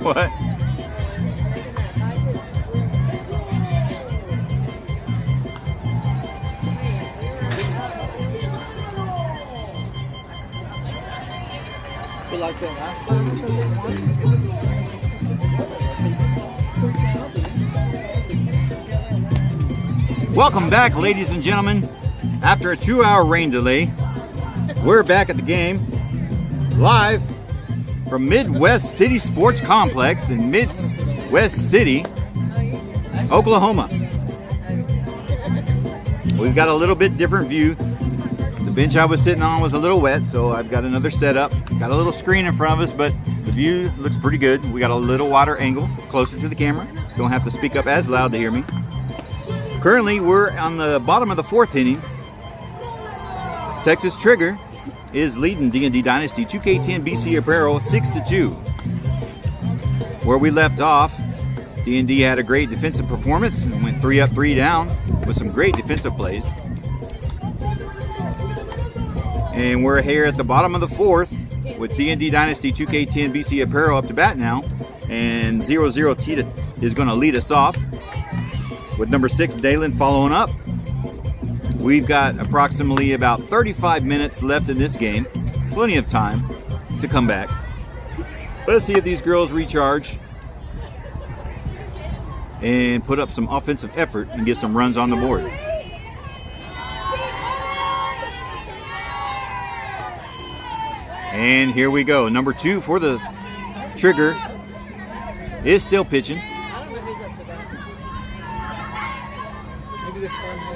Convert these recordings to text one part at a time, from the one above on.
What? You like that last time? Welcome back, ladies and gentlemen. After a 2-hour rain delay, we're back at the game, live from Midwest City Sports Complex in Midwest City, Oklahoma. We've got a little bit different view. The bench I was sitting on was a little wet, so I've got another setup. Got a little screen in front of us, but the view looks pretty good. We got a little wider angle, closer to the camera. Don't have to speak up as loud to hear me. Currently, we're on the bottom of the 4th inning. Texas Trigger is leading DnD Dynasty 2K10 BCApparel 6-2. Where we left off, DnD had a great defensive performance and went 3 up, 3 down with some great defensive plays. And we're here at the bottom of the 4th with DnD Dynasty 2K10 BCApparel up to bat now. And 0-0 Tita is going to lead us off with number 6 Dalen following up. We've got approximately about 35 minutes left in this game. Plenty of time to come back. Let's see if these girls recharge and put up some offensive effort and get some runs on the board. And here we go. Number 2 for the Trigger is still pitching. I don't know who's up to bat. Maybe this one.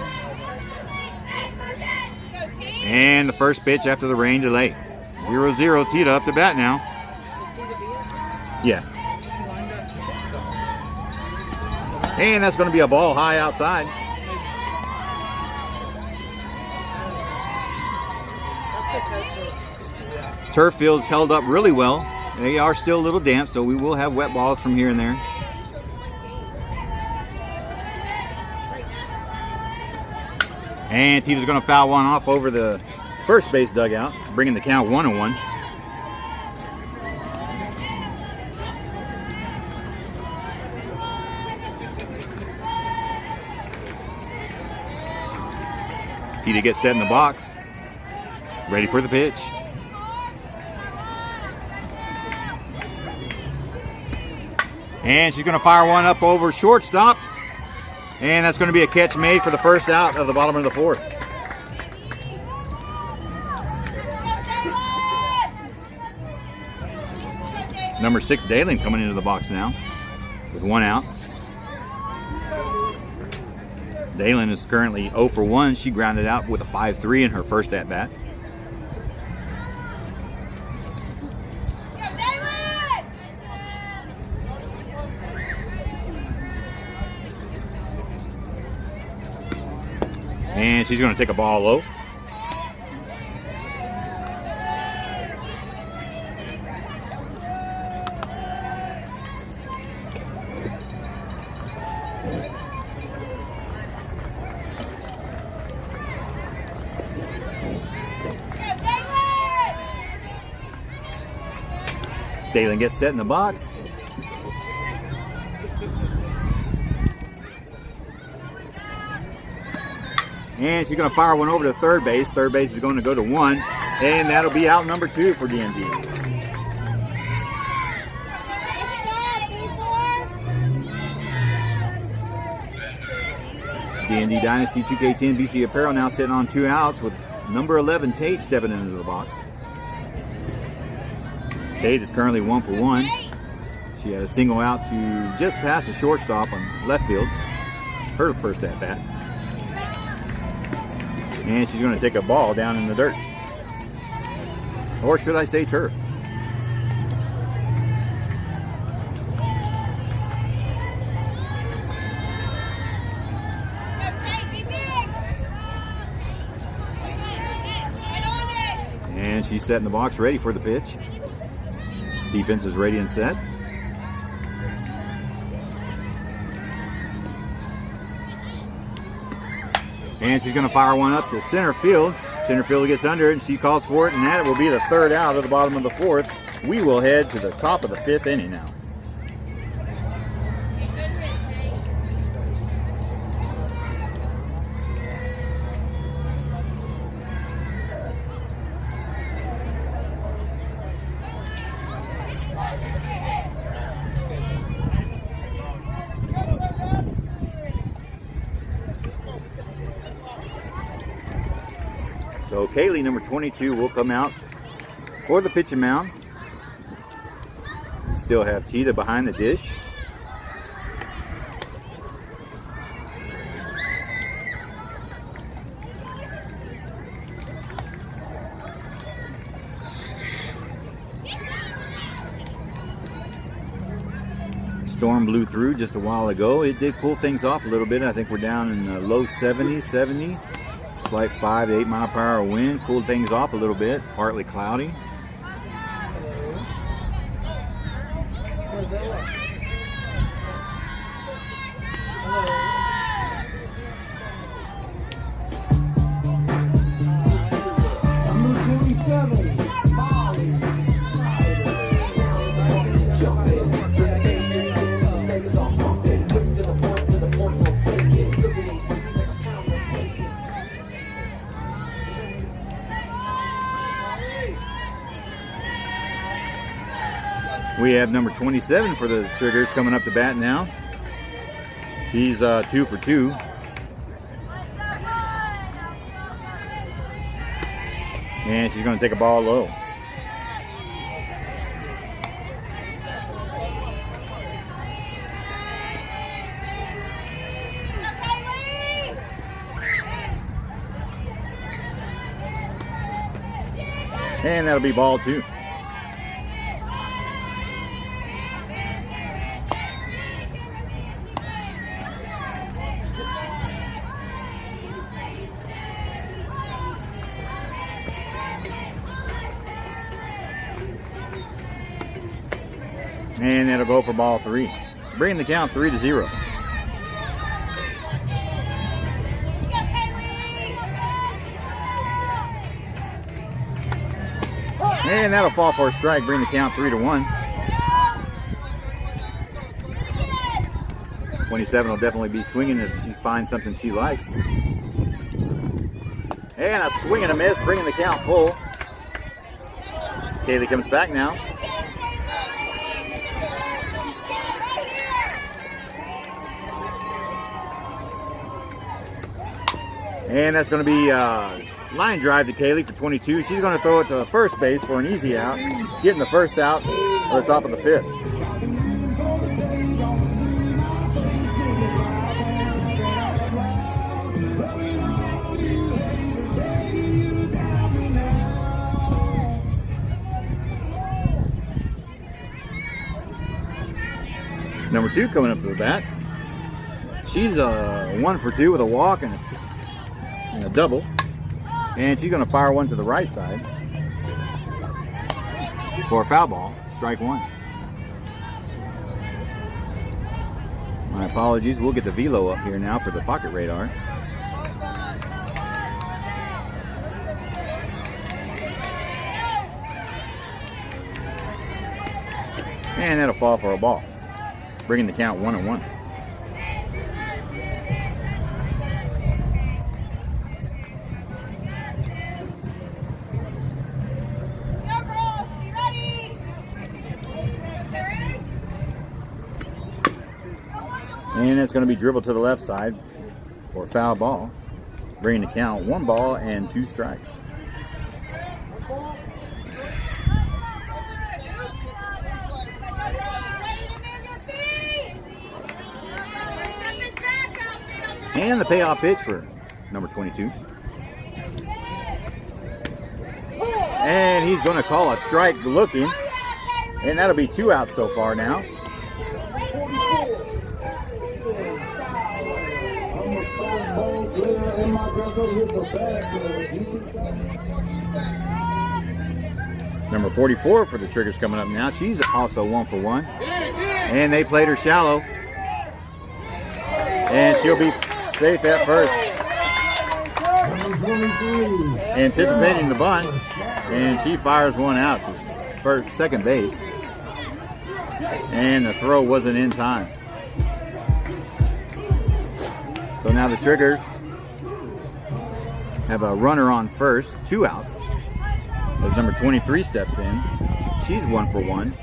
And the first pitch after the rain delay. 0-0 Tita up to bat now. Should Tita be it? Yeah. And that's going to be a ball high outside. That's the coaches. Turf field's held up really well. They are still a little damp, so we will have wet balls from here and there. And Tita's going to foul one off over the first base dugout, bringing the count 1-1. Tita gets set in the box, ready for the pitch. And she's going to fire one up over shortstop. And that's going to be a catch made for the first out of the bottom of the 4th. Number 6 Dalen coming into the box now with 1 out. Dalen is currently 0 for 1. She grounded out with a 5-3 in her first at-bat. And she's going to take a ball low. Dalen gets set in the box. And she's going to fire one over to third base. Third base is going to go to 1. And that'll be out number 2 for DnD. DnD Dynasty 2K10 BCApparel now sitting on 2 outs with number 11 Tate stepping into the box. Tate is currently 1 for 1. She had a single out to just past the shortstop on left field. Her first at bat. And she's going to take a ball down in the dirt. Or should I say turf. And she's set in the box, ready for the pitch. Defense is ready and set. And she's going to fire one up to center field. Center field gets under it, and she calls for it, and that will be the third out of the bottom of the 4th. We will head to the top of the 5th inning now. So Kaylee, number 22, will come out for the pitching mound. Still have Tita behind the dish. Storm blew through just a while ago. It did cool things off a little bit. I think we're down in the low 70s, 70. Slight 5 to 8 mile per hour wind. Cooled things off a little bit. Partly cloudy. Where's that one? Hello. We have number 27 for the Triggers coming up to bat now. She's 2 for 2. And she's going to take a ball low. And that'll be ball 2. And that'll go for ball 3. Bringing the count 3-0. And that'll fall for a strike, bring the count 3-1. 27 will definitely be swinging if she finds something she likes. And a swing and a miss, bringing the count full. Kaylee comes back now. And that's going to be line drive to Kaylee for 22. She's going to throw it to first base for an easy out, getting the first out at the top of the 5th. Number 2 coming up to the bat. She's 1 for 2 with a walk and a double. And she's going to fire one to the right side for a foul ball, strike 1. My apologies. We'll get the velo up here now for the pocket radar. And that'll fall for a ball, bringing the count 1-1. And it's going to be dribbled to the left side for a foul ball, bringing the count 1 ball and 2 strikes. And the payoff pitch for number 22. And he's going to call a strike looking, and that'll be 2 outs so far now. Number 44 for the Triggers coming up now. She's also 1 for 1. And they played her shallow. And she'll be safe at first. Anticipating the bunt. And she fires one out to first, second base. And the throw wasn't in time. So now the Triggers have a runner on first, 2 outs. As number 23 steps in. She's 1 for 1.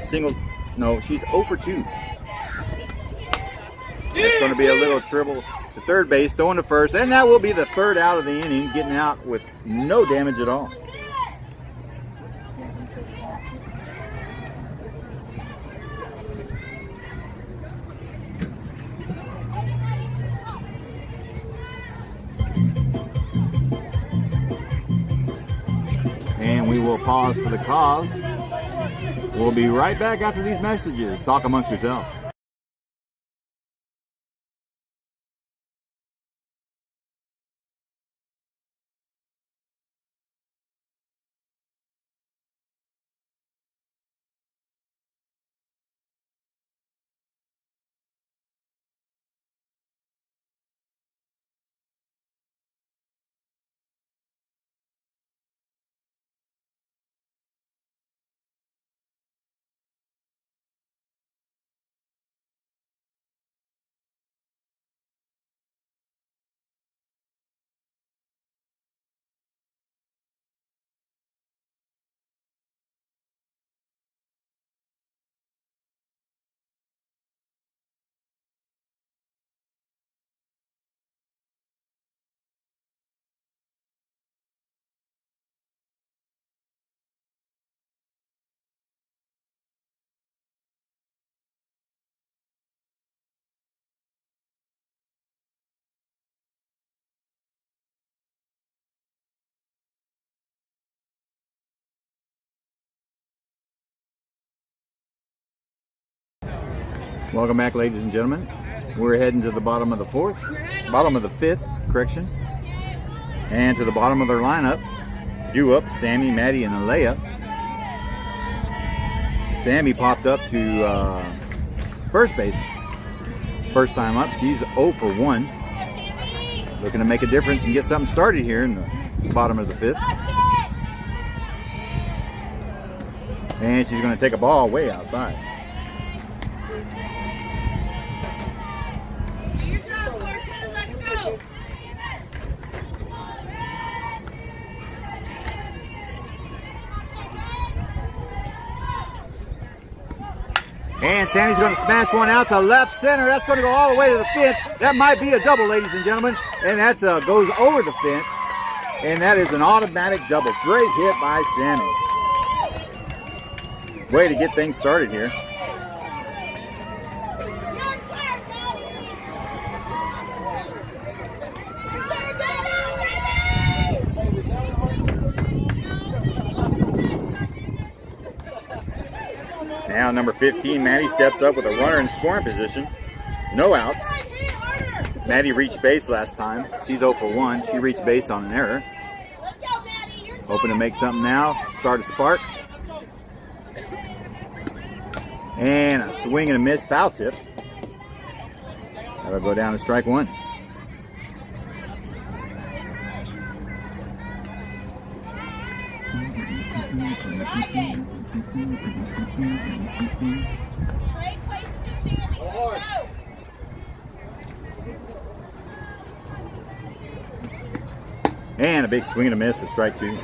She's 0 for 2. It's going to be a little triple to third base, throwing to first, and that will be the third out of the inning, getting out with no damage at all. And we will pause for the cause. We'll be right back after these messages. Talk amongst yourselves. Welcome back, ladies and gentlemen. We're heading to the bottom of the fifth, correction. And to the bottom of their lineup, due up, Sammy, Maddie, and Alea. Sammy popped up to first base. First time up, she's 0 for 1. Looking to make a difference and get something started here in the bottom of the fifth. And she's going to take a ball way outside. And Sammy's going to smash one out to left center. That's going to go all the way to the fence. That might be a double, ladies and gentlemen. And that goes over the fence. And that is an automatic double. Great hit by Sammy. Way to get things started here. Now number 15, Maddie steps up with a runner in scoring position. No outs. Maddie reached base last time. She's 0 for 1. She reached base on an error. Hoping to make something now. Start a spark. And a swing and a miss, foul tip. That'll go down to strike one. And a big swing and a miss for strike two.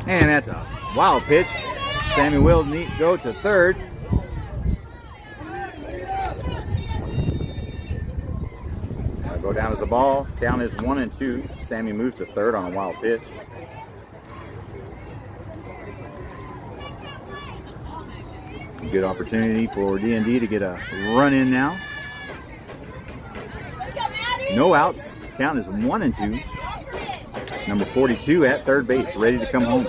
And that's a wild pitch. Sammy will go to third. That'll go down as a ball. Count is 1-2. Sammy moves to third on a wild pitch. Good opportunity for DnD to get a run in now. No outs. Count is 1-2. Number 42 at third base, ready to come home.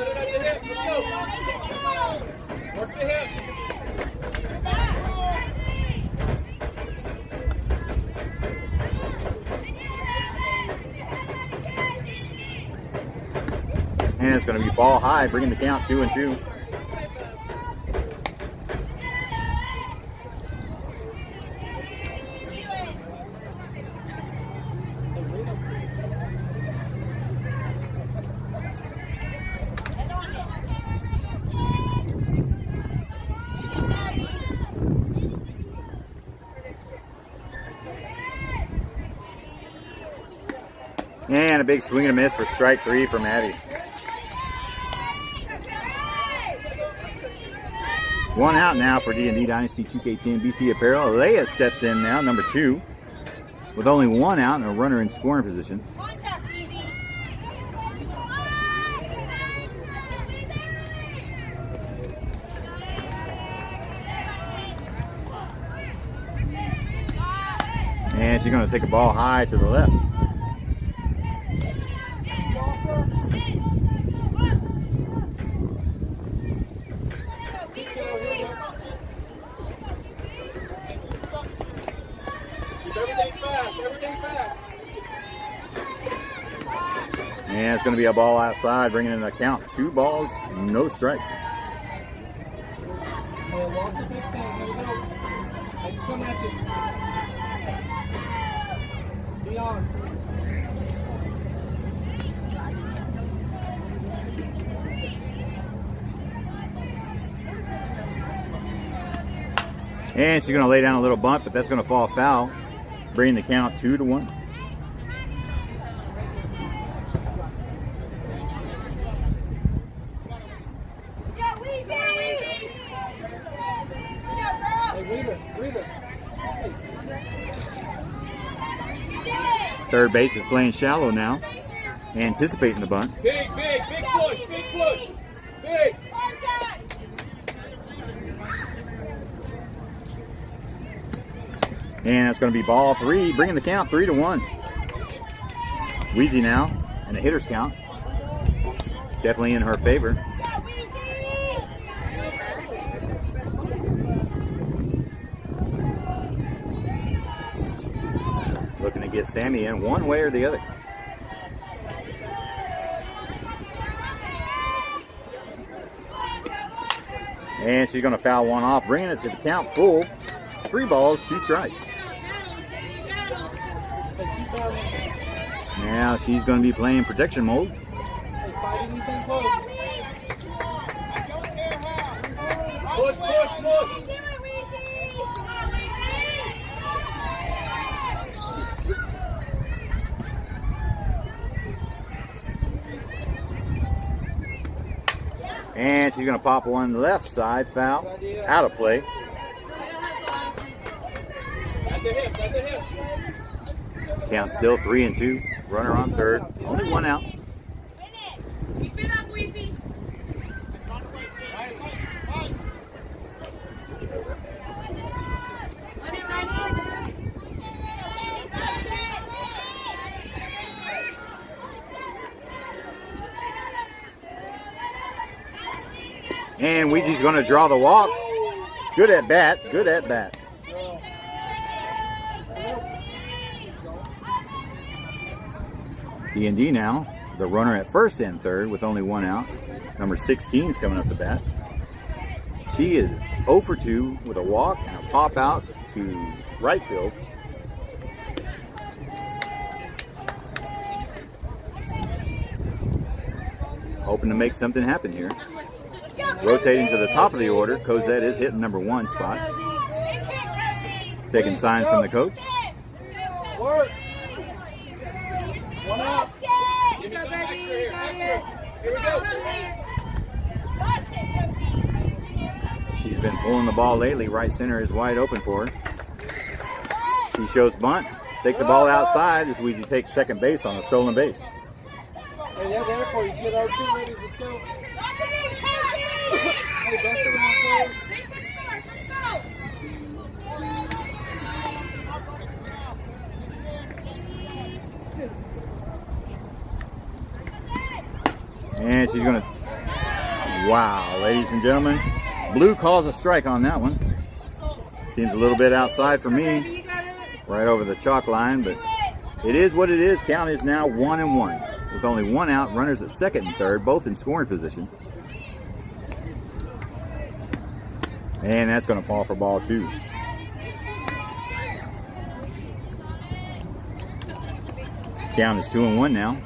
And it's going to be ball high, bringing the count 2-2. And a big swing and a miss for strike 3 from Abby. 1 out now for DnD Dynasty 2K10 BCApparel. Leia steps in now, number 2, with only 1 out and a runner in scoring position. And she's going to take a ball high to the left. And it's going to be a ball outside, bringing in the count. 2 balls, no strikes. And she's going to lay down a little bunt, but that's going to fall foul, bringing the count 2-1. Third base is playing shallow now, anticipating the bunt. Big push, big. And it's going to be ball 3, bringing the count 3-1. Wheezy now, and a hitter's count. Definitely in her favor. Looking to get Sammy in one way or the other. And she's going to foul one off, bringing it to the count full. 3 balls, 2 strikes. Now she's going to be playing protection mode. Push. And she's going to pop one left side, foul, out of play. At the hip. Count still 3-2. Runner on third. Only 1 out. Keep it up, Weezy. And Ouija's going to draw the walk. Good at bat. DnD now, the runner at first and third with only 1 out. Number 16 is coming up the bat. She is 0 for 2 with a walk and a pop out to right field. Hoping to make something happen here. Rotating to the top of the order, Cosette is hitting number 1 spot. Taking signs from the coach. Work. 1 out. Let's go, baby. You got it. Here we go. She's been pulling the ball lately. Right center is wide open for her. She shows bunt. Takes the ball outside as Ouija takes second base on a stolen base. Hey, they're there for you. Get our 2 ready to kill. Hey, best around, players. And she's going to... Wow, ladies and gentlemen. Blue calls a strike on that one. Seems a little bit outside for me. Right over the chalk line, but it is what it is. Count is now 1-1. With only 1 out, runners at second and third, both in scoring position. And that's going to fall for ball 2. Count is 2-1 now.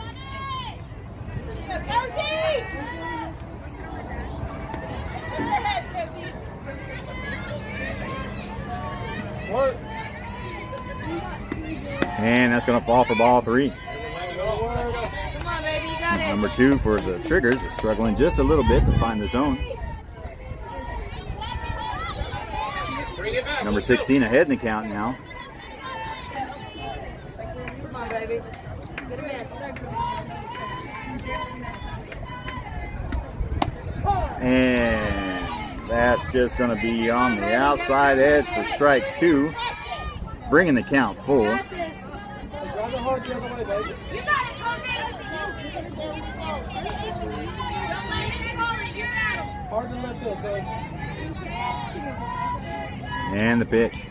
And that's going to fall for ball 3. Number 2 for the Triggers is struggling just a little bit to find the zone. Number 16 ahead in the count now. Come on, baby. Get him in. And that's just going to be on the outside edge for strike 2, bringing the count full. Got this. Drive it hard the other way, baby. You got it, Hard to left field, baby. And the pitch.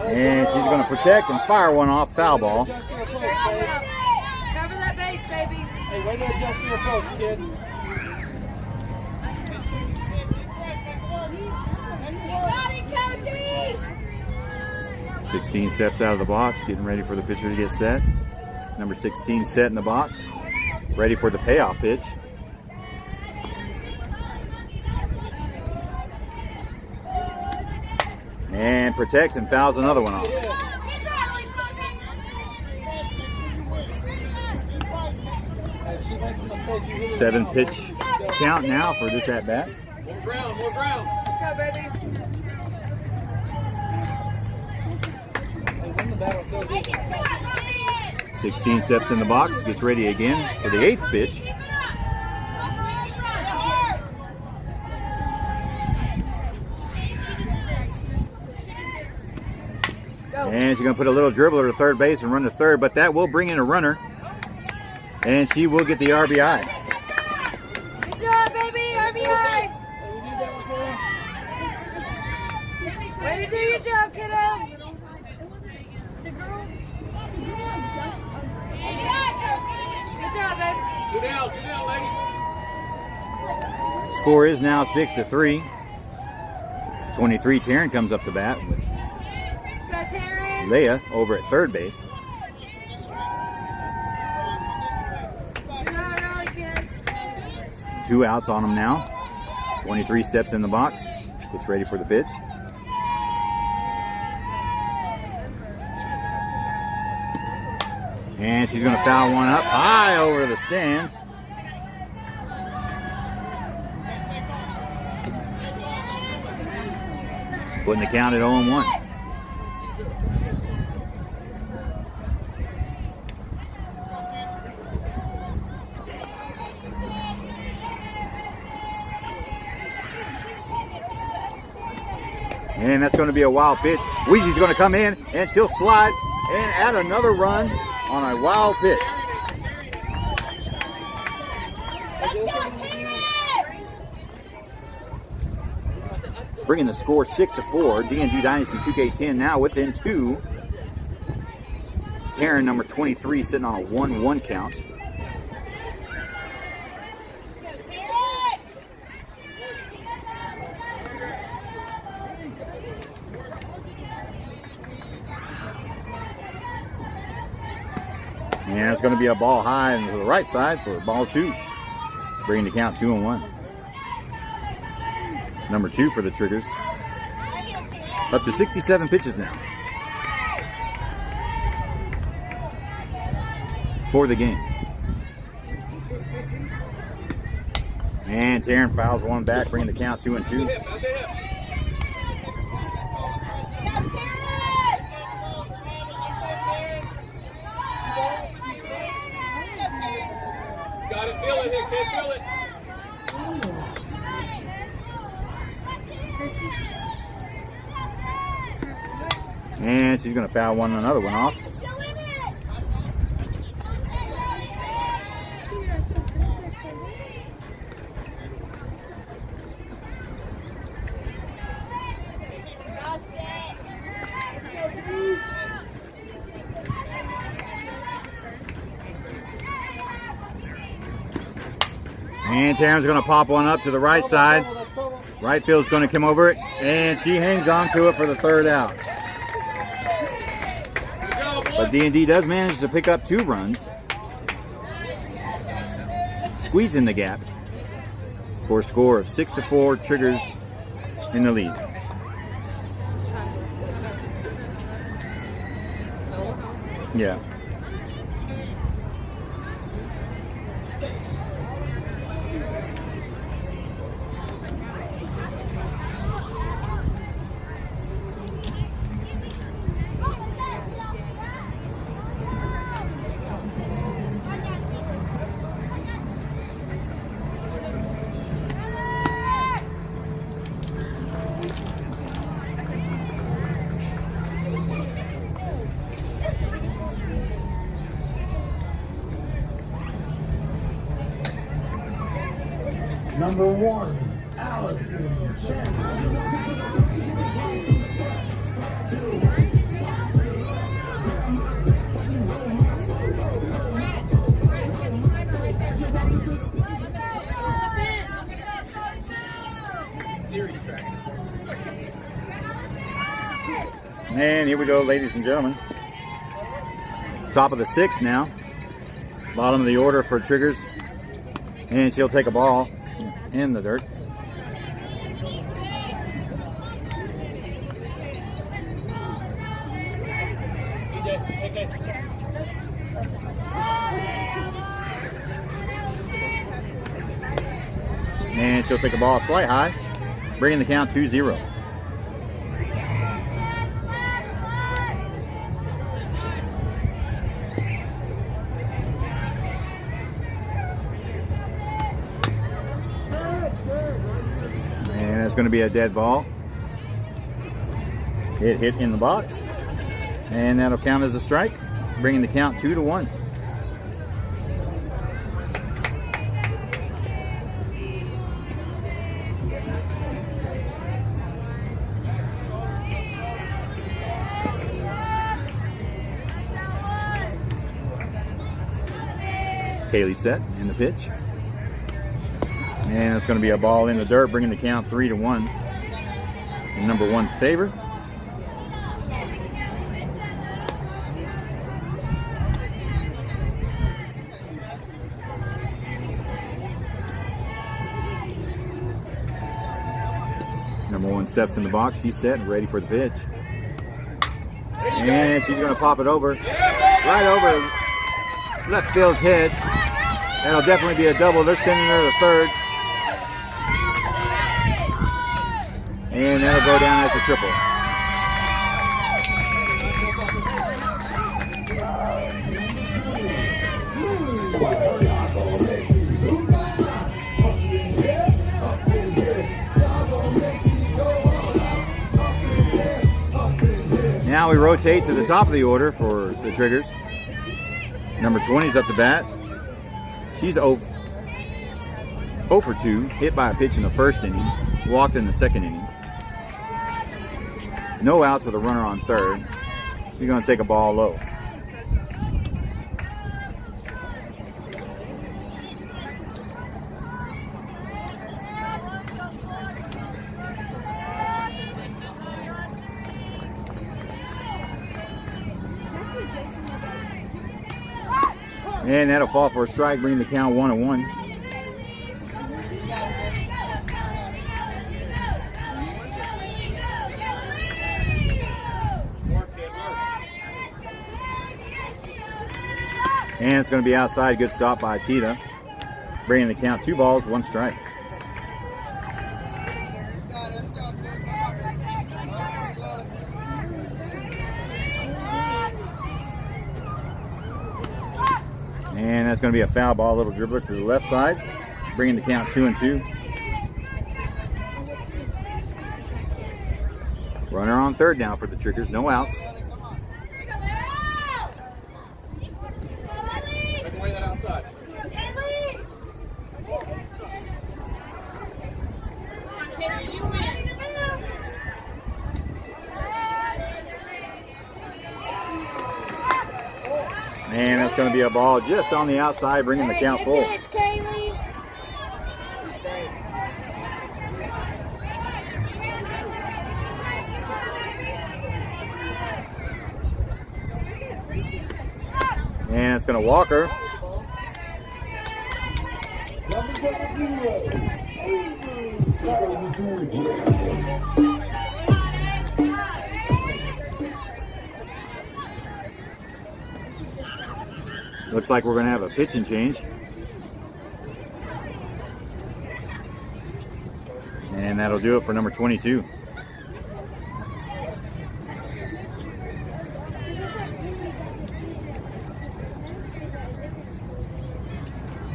And she's going to protect and fire one off, foul ball. Adjust your approach, Cover baby. that base, baby. Hey, way to adjust your approach, kid. 16 steps out of the box, getting ready for the pitcher to get set. Number 16 set in the box, ready for the payoff pitch. And protects and fouls another one off. Hey, if she makes a mistake, you hit her 7 down, pitch baby. count now for this at bat. More ground, more ground. Let's go, baby. Hey, win the battle, go. 16 steps in the box, gets ready again for the 8th pitch. Go. And she's going to put a little dribbler to third base and run to third, but that will bring in a runner. And she will get the RBI. Good job, baby. RBI. Hey, we need that one, Cora. Way to do your job, kiddo. Good job, baby. Two down, ladies. Score is now 6-3. 23, Taryn comes up to bat with Go, Taryn. Leia over at third base. Good job, Raleigh, kid. 2 outs on him now. 23 steps in the box, gets ready for the pitch. And she's going to foul one up high over the stands. Putting the count at 0-1. And that's going to be a wild pitch. Weezy's going to come in and she'll slide and add another run on a wild pitch. Bringing the score 6-4. DnD Dynasty 2K10 now within 2. Taryn, number 23, sitting on a 1-1 count. And it's going to be a ball high to the right side for ball 2. Bringing the count 2-1. Number 2 for the Triggers. Up to 67 pitches now for the game. And Taryn fouls one back, bringing the count 2-2. Got it, feel it here, kid, feel it. And she's going to foul another one off. And Taryn's going to pop one up to the right side. Right field's going to come over it, and she hangs on to it for the third out. But D&D does manage to pick up 2 runs, squeezing the gap for a score of 6-4. Triggers in the lead. Yeah. Number 1, Allison And here we go, ladies and gentlemen. Top of the 6th now. Bottom of the order for triggers. And she'll take a ball in the dirt. And she'll take a ball flight high, bringing the count 2-0. And it's going to be a dead ball. It hit in the box, and that'll count as a strike, bringing the count 2-1. Kaylee set in the pitch. And it's going to be a ball in the dirt, bringing the count 3-1 in number 1's favor. Number 1 steps in the box. She's set and ready for the pitch. And she's going to pop it over. Right over left field's head. That'll definitely be a double. They're sending her to third. And that'll go down as a triple. Now we rotate to the top of the order for the triggers. Number 20 is up to bat. She's 0 for 2, hit by a pitch in the first inning, walked in the second inning. No outs with a runner on third. She's going to take a ball low. And that'll fall for a strike, bringing the count 1-1. And it's going to be outside. Good stop by Tita, bringing the count 2 balls, 1 strike. And that's going to be a foul ball, little dribbler to the left side, bringing the count 2-2. Runner on third now for the Triggers, no outs. And that's going to be a ball just on the outside, bringing the count full. Pitch, Kaylee. And it's going to walk her. Looks like we're going to have a pitching change. And that'll do it for number 22.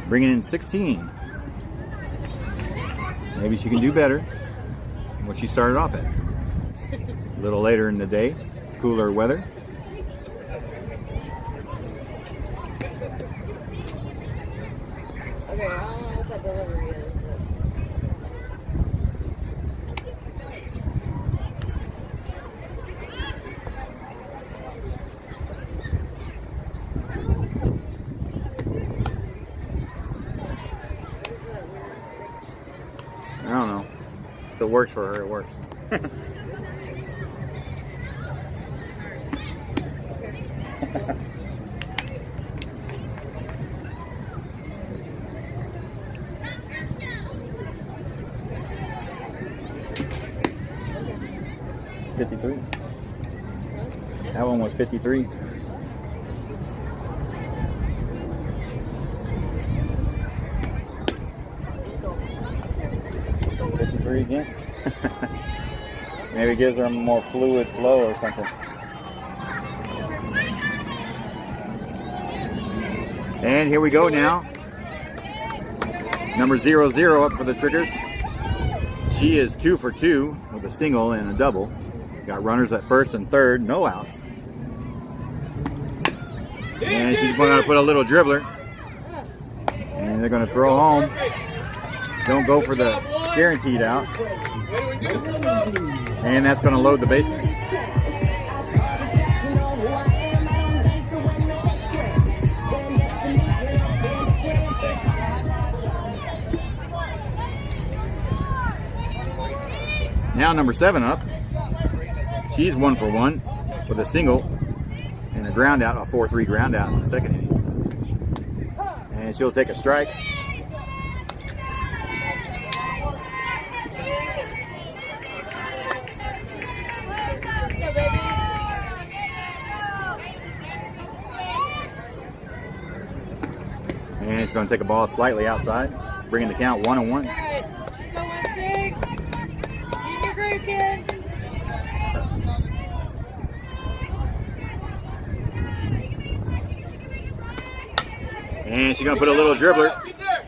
Bringing in 16. Maybe she can do better than what she started off at. A little later in the day, it's cooler weather. Okay, I don't know what that delivery is, but If it works for her, it works. $53. That one was $53. $53 again. Maybe it gives her a more fluid flow or something. And here we go now. Number 00 up for the triggers. She is 2 for 2 with a single and a double. Got runners at first and third, no outs. And she's going to put a little dribbler. And they're going to throw home. Don't go for the guaranteed out. And that's going to load the bases. Now number 7 up. She's 1 for 1 with a single and a ground out, a 4-3 ground out in the second inning. And she'll take a strike. And it's going to take a ball slightly outside, bringing the count 1-1. All right, go 1-6. Junior group, kid. And she's going to put a little dribbler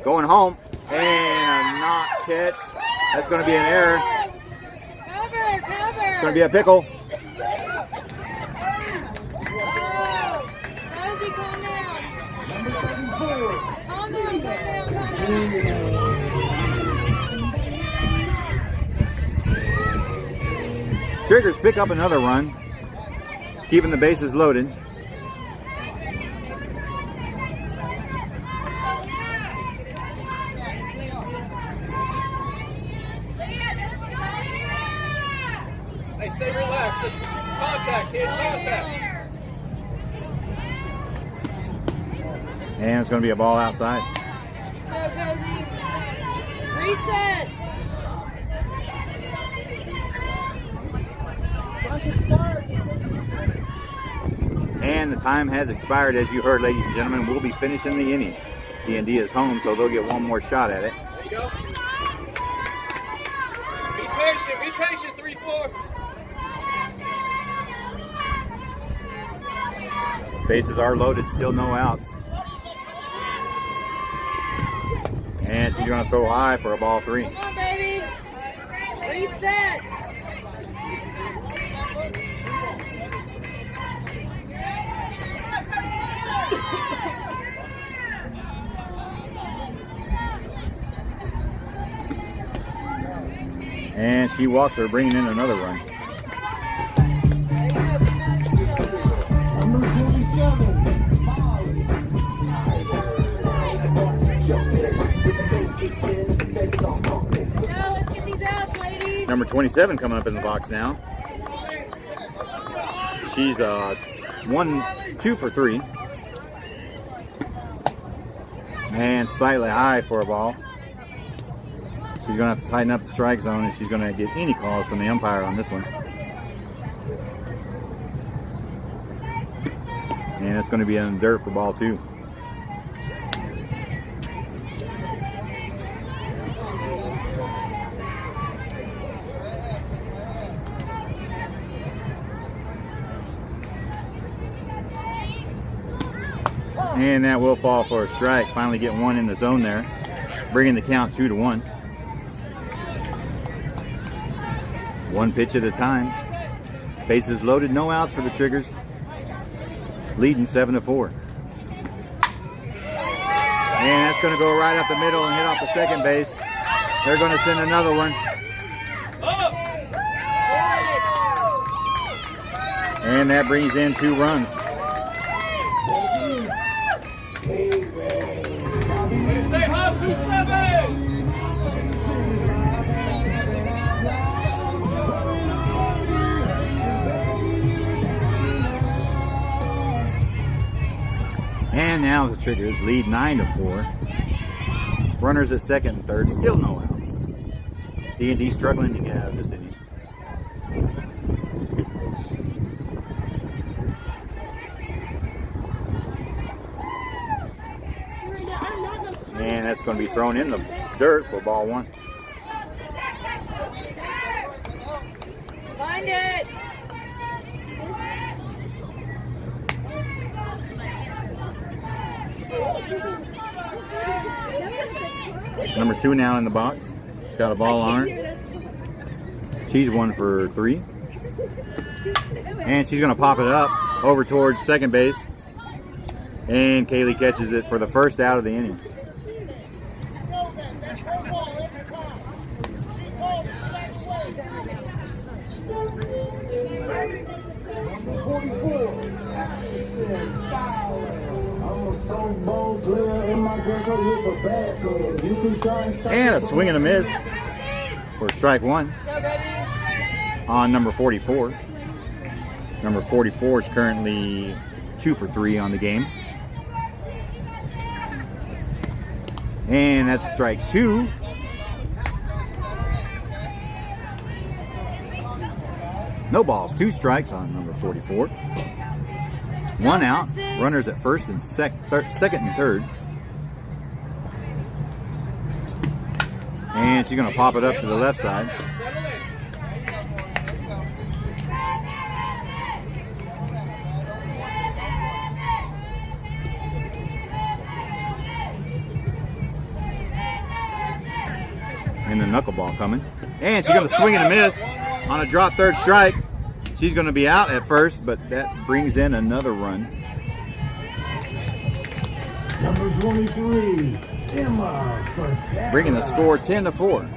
going home. And a knock catch. That's going to be an error. Cover. It's going to be a pickle. Rosie, calm down. Calm down. Triggers pick up another run, keeping the bases loaded. Hey, stay relaxed. Just contact, kid. Contact. And it's going to be a ball outside. Go, Cozy. Reset. And the time has expired, as you heard, ladies and gentlemen. We'll be finishing the inning. DnD is home, so they'll get one more shot at it. There you go. Be patient. Be patient. 3-4. Bases are loaded, still no outs. And she's going to throw high for a ball 3. Come on, baby. Reset. And she walks her, bringing in another run. There you go. Be mad at yourself now. Number 27, Now let's get these outs, ladies. Number 27 coming up in the box now. She's 2 for 3. And slightly high for a ball. She's going to have to tighten up the strike zone if she's going to get any calls from the umpire on this one. And it's going to be in the dirt for ball 2. And that will fall for a strike. Finally get one in the zone there, bringing the count 2-1. One pitch at a time. Bases loaded, no outs for the Triggers. Leading 7-4. And that's going to go right up the middle and hit off the second base. They're going to send another one. And that brings in 2 runs. Stay hot, 2-7. now, the Triggers lead 9-4. Runners at second and third, still no outs. D&D struggling to get out of this inning. And that's going to be thrown in the dirt for ball one. Find it. Number 2 now in the box. She's got a ball on her. She's 1 for 3. And she's going to pop it up over towards second base. And Kaylee catches it for the first out of the inning. And a swing and a miss for strike one Go, baby. on number 44. Number 44 is currently 2 for 3 on the game. And that's strike 2. No balls, 2 strikes on number 44. 1 out, runners at first and second and third. And she's going to pop it up to the left side. And the knuckleball coming. And she's going to swing and a miss on a drop third strike. She's going to be out at first, but that brings in another run. Number 23, Emma Casara. Bringing the score 10-4.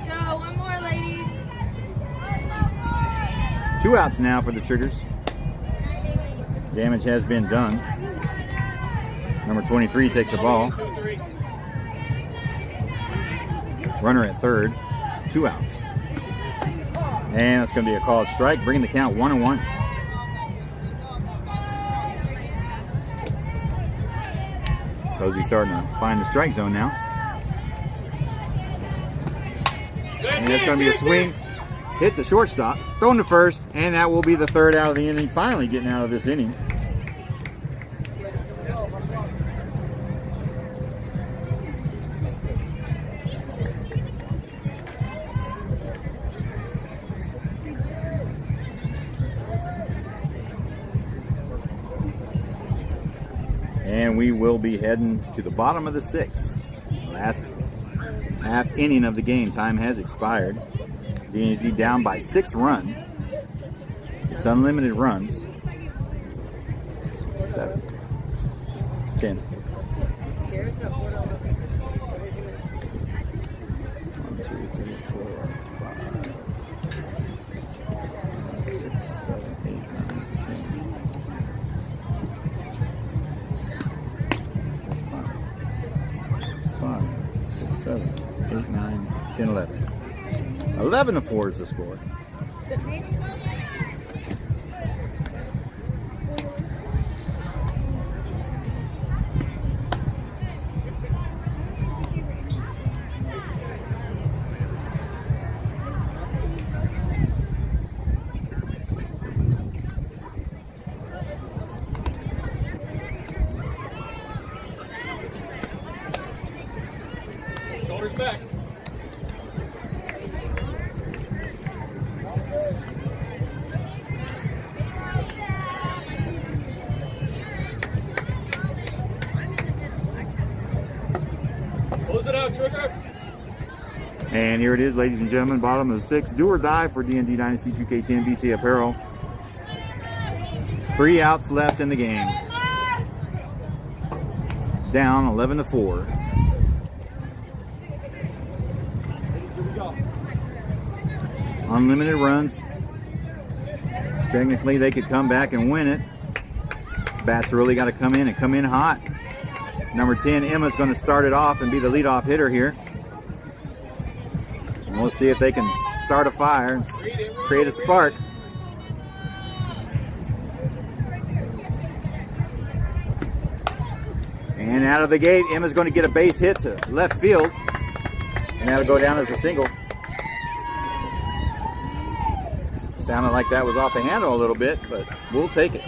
Go, one more, ladies. 2 outs now for the Triggers. Damage has been done. Number 23 takes the ball. Runner at third, 2 outs. And that's going to be a called strike, bringing the count 1-1. Posey's starting to find the strike zone now. And it's going to be a swing, hit the shortstop, thrown to first, and that will be the third out of the inning, finally getting out of this inning. And we will be heading to the bottom of the 6th. Last half inning of the game. Time has expired. DnD down by 6 runs. It's unlimited runs. 7. It's 10. 1, 2, 3, 4, 5, 6, 7, 8, 9, 10. 8, 9, 10, 11. 11-4 is the score. Shoulders back. Close it out, Trigger. And here it is, ladies and gentlemen, bottom of the 6th. Do or die for D&D Dynasty 2K10 BCApparel. 3 outs left in the game. Down 11-4. Unlimited runs. Technically, they could come back and win it. Bats really got to come in and come in hot. Number 10, Emma's going to start it off and be the leadoff hitter here. And we'll see if they can start a fire and create a spark. And out of the gate, Emma's going to get a base hit to left field. And that'll go down as a single. Sounded like that was off the handle a little bit, but we'll take it.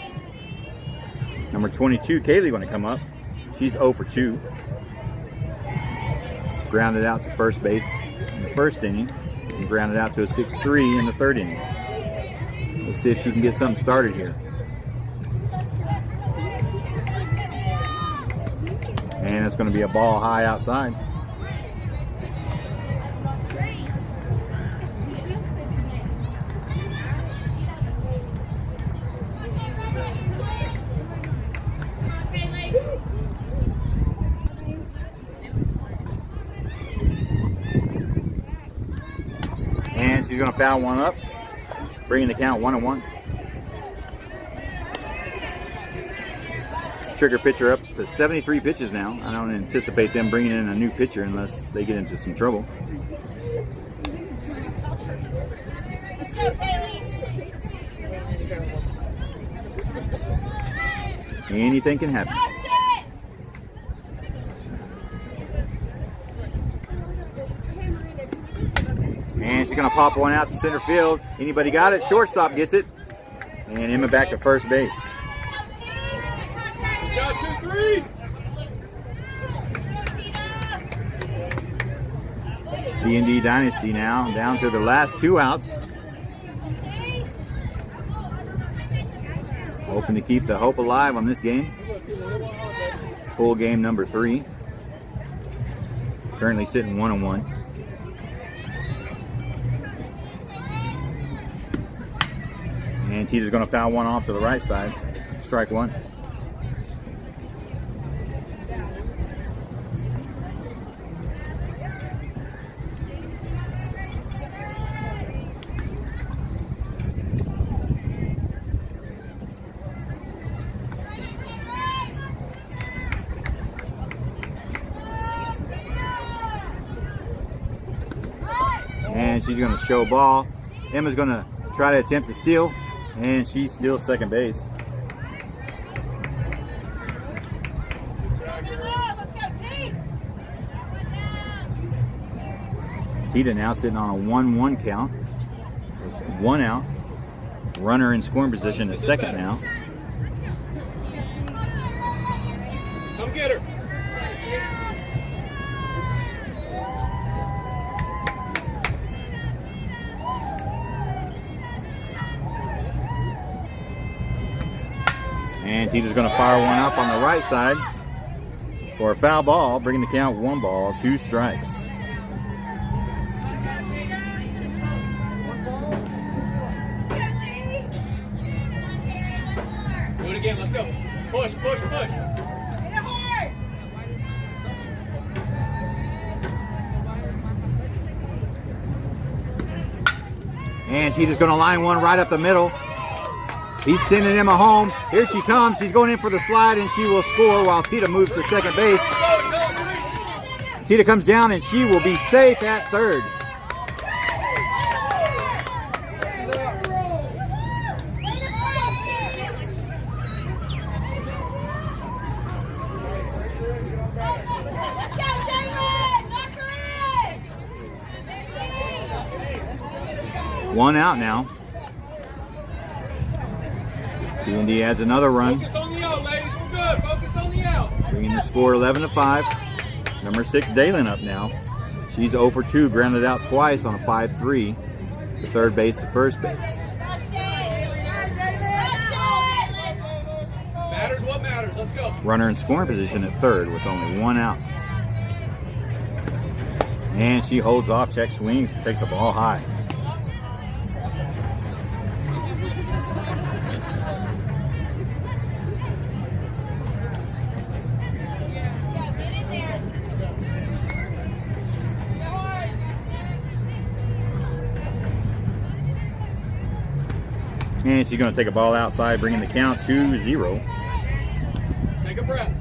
Number 22, Kaylee, going to come up. She's 0 for 2. Grounded out to first base in the first inning. And grounded out to a 6-3 in the third inning. Let's see if she can get something started here. And it's going to be a ball high outside. And she's going to foul one up, bringing the count 1-1. Trigger pitcher up to 73 pitches now. I don't anticipate them bringing in a new pitcher unless they get into some trouble. Anything can happen. And she's going to pop one out to center field. Anybody got it? Shortstop gets it. And Emma back to first base. Good job, 2-3. DnD Dynasty now down to the last 2 outs. Hoping to keep the hope alive on this game. Full game number 3. Currently sitting 1-1. And Tita's going to foul one off to the right side. Strike 1. And she's going to show ball. Emma's going to try to attempt to steal. And she steals second base. Tita now sitting on a 1-1 count. There's 1 out. Runner in scoring position at second now. Come get her. And Tita's going to fire one up on the right side for a foul ball, bringing the count 1 ball, 2 strikes. Do it again. Let's go. Push, push, push. And Tita's going to line one right up the middle. He's sending Emma home. Here she comes. She's going in for the slide, and she will score while Tita moves to second base. Tita comes down, and she will be safe at third. One out now. DnD adds another run. Focus on the out, ladies. We're good. Focus on the out. Bringing the score 11-5. Number 6, Dalen up now. She's 0 for 2, grounded out twice on a 5-3. To third base to first base. Matters what matters. Let's go. Runner in scoring position at third with only 1 out. And she holds off, check swings, takes the ball high. And she's going to take a ball outside, bringing the count 2-0. Take a breath.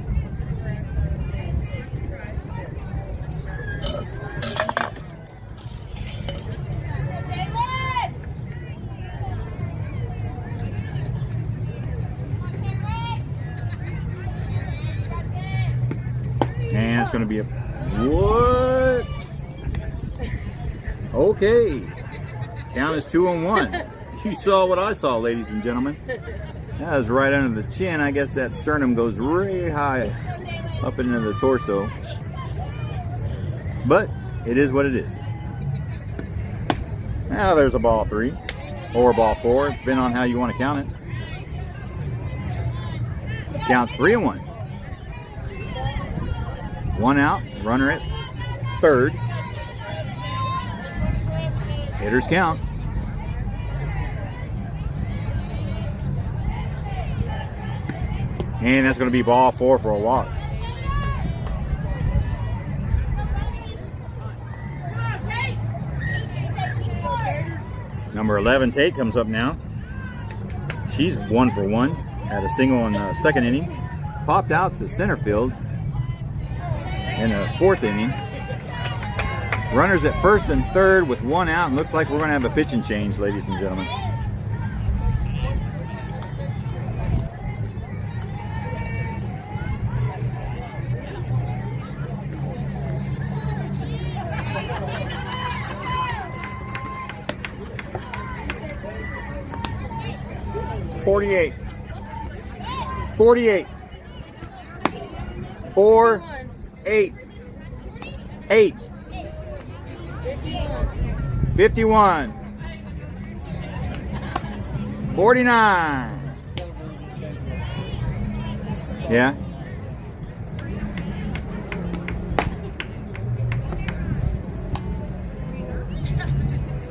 going to be a... What? Okay. Count is 2-1. You saw what I saw, ladies and gentlemen. That was right under the chin. I guess that sternum goes really high up into the torso. But it is what it is. Now there's a ball 3 or a ball 4, depending on how you want to count it. Counts 3-1. 1 out, runner at third. Hitters count. And that's going to be ball 4 for a walk. Number 11, Tate, comes up now. She's 1 for 1. Had a single in the second inning. Popped out to center field in the 4th inning. Runners at first and third with 1 out. And looks like we're going to have a pitching change, ladies and gentlemen. $48. 4, 8, 8, 51, 49. Yeah.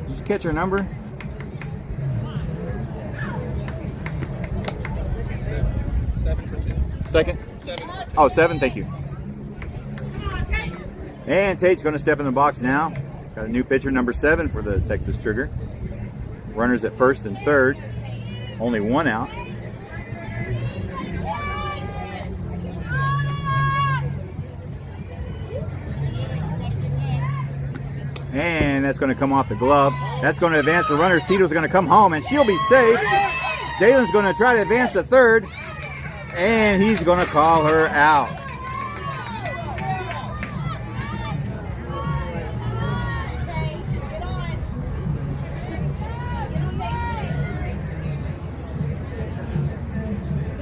Did you catch her number? Second? 7. Oh, 7, thank you. And Tate's going to step in the box now. Got a new pitcher, number 7 for the Texas Trigger. Runners at first and third. Only 1 out. And that's going to come off the glove. That's going to advance the runners. Tito's going to come home and she'll be safe. Dalen's going to try to advance to third. And he's going to call her out.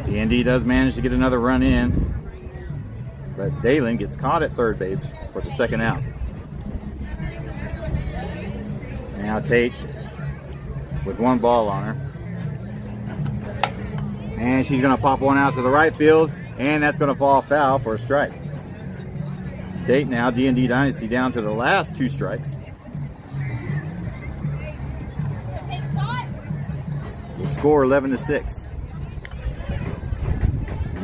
DnD does manage to get another run in, but Dalen gets caught at third base for the second out. Now Tate with 1 ball on her. And she's going to pop 1 out to the right field, and that's going to fall foul for a strike. Tate now, DnD Dynasty, down to the last 2 strikes. The score 11-6.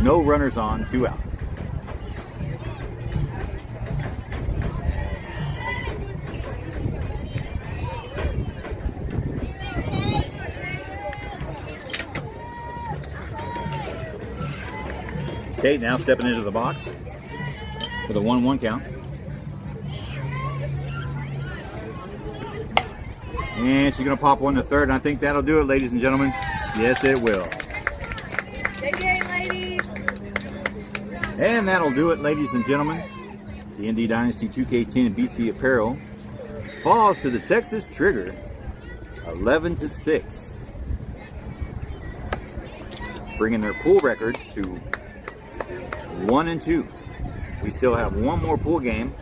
No runners on, 2 outs. Tate now stepping into the box for the 1-1 count. And she's going to pop 1 to third, and I think that'll do it, ladies and gentlemen. Yes, it will. Good game, ladies. And that'll do it, ladies and gentlemen. DnD Dynasty 2K10 BCApparel falls to the Texas Trigger 11-6. Bringing their pool record to 1-2. We still have 1 more pool game,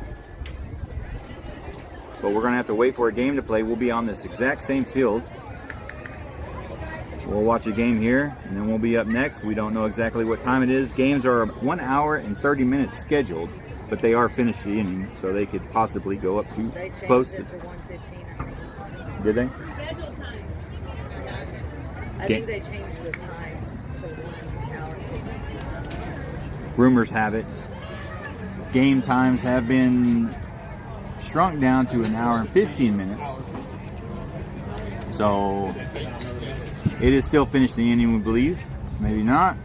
but we're going to have to wait for a game to play. We'll be on this exact same field. We'll watch a game here, and then we'll be up next. We don't know exactly what time it is. Games are 1 hour and 30 minutes scheduled, but they are finished the inning, so they could possibly go up to close to 1:15. Did they? I think they changed the time to 1 hour. Rumors have it game times have been shrunk down to 1 hour and 15 minutes. So it is still finished the inning, we believe. Maybe not,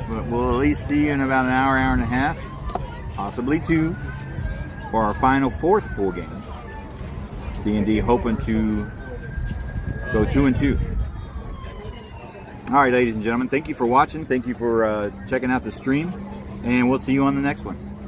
but we'll at least see you in about an hour, hour and a half, possibly 2, for our final 4th pool game. DnD hoping to go 2-2. All right, ladies and gentlemen, thank you for watching. Thank you for checking out the stream, and we'll see you on the next one.